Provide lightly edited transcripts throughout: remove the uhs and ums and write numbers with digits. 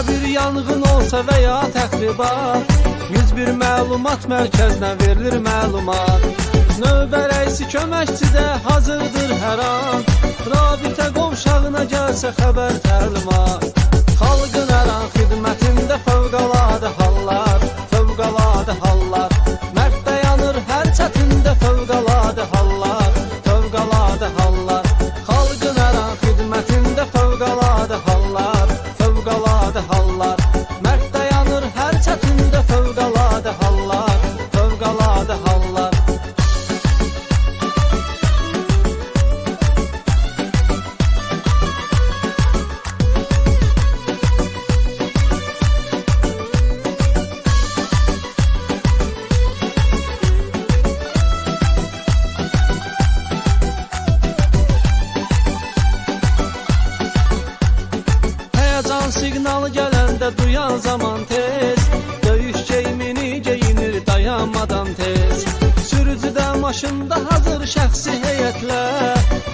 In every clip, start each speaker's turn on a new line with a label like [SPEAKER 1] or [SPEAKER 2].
[SPEAKER 1] bir yanğın olsa veya təxribat, 101 məlumat mərkəzinə verilir məlumat. Növbə rəisi köməkçidə hazırdır hər an, rabitə qovşağına gəlsə xəbər təlimat. Xalqın hər an xidmətində fövqəladə hallar, fövqəladə hallar. Mərd dayanır hər çətində fövqəladə hallar, fövqəladə hallar. Xalqın hər an xidmətində fövqəladə hallar, fövqəladə hallar. Mərd dayanır hər çətində fövqəladə hallar, fövqəladə hallar. Can signalı gələndə duyan zaman tez, döyüş geyimini geyinir dayanmadan tez. Sürücüdə maşında hazır şəxsi heyətlə,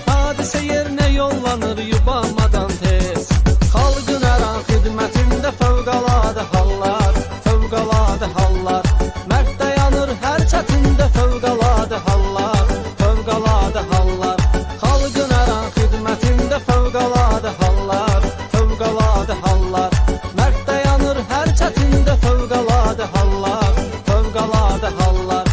[SPEAKER 1] hadisə yerinə yollanır yubanmadan tez. Xalqın hər an xidmətində fövqəladə hallar, fövqəladə hallar. Mərd dayanır hər çətində fövqəladə hallar, fövqəladə hallar. Xalqın hər an xidmətində fövqəladə hallar, fövqəladə hallar. Mərd dayanır hər çətində fövqəladə hallar, fövqəladə hallar.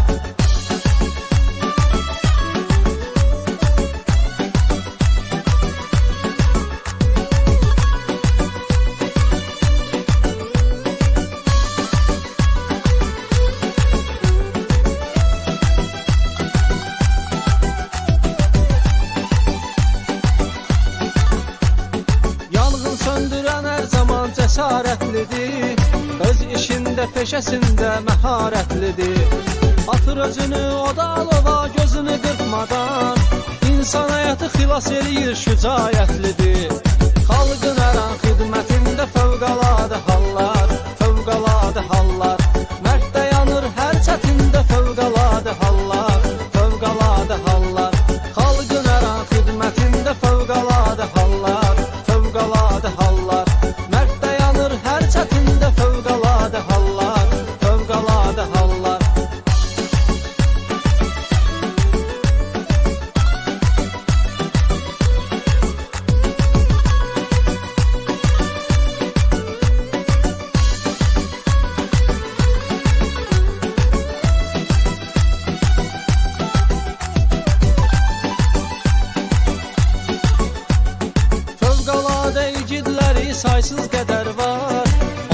[SPEAKER 1] Yanğın söndürən hər zaman cəsarətlidir, öz işində, peşəsində məharətlidir. Atır özünü oda alova gözünü qırpmadan, insan həyatı xilas eləyir şücaətlidir. Xalqın hər an xidmətində fövqəladə hallar, fövqəladə hallar. Mərd dayanır hər çətində fövqəladə hallar, fövqəladə hallar. Xalqın hər an xidmətində fövqəladə hallar, fövqəladə hallar. Mərd dayanır hər çətində fövqəladə hallar, fövqəladə hallar. Fövqəladə igidləri saysız qədər var,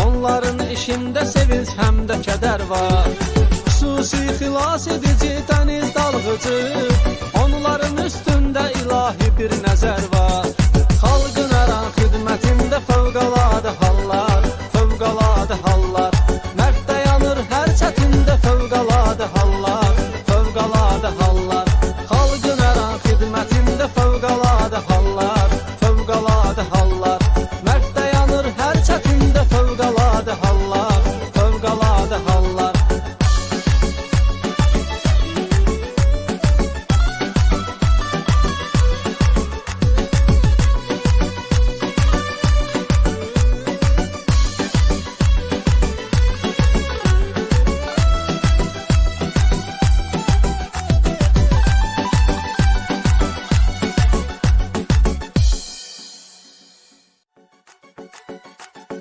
[SPEAKER 1] onların işində sevinç həm də kədər var. Xüsusi xilas edici dəniz dalğıcı, onların üstündə ilahi bir nəzər var.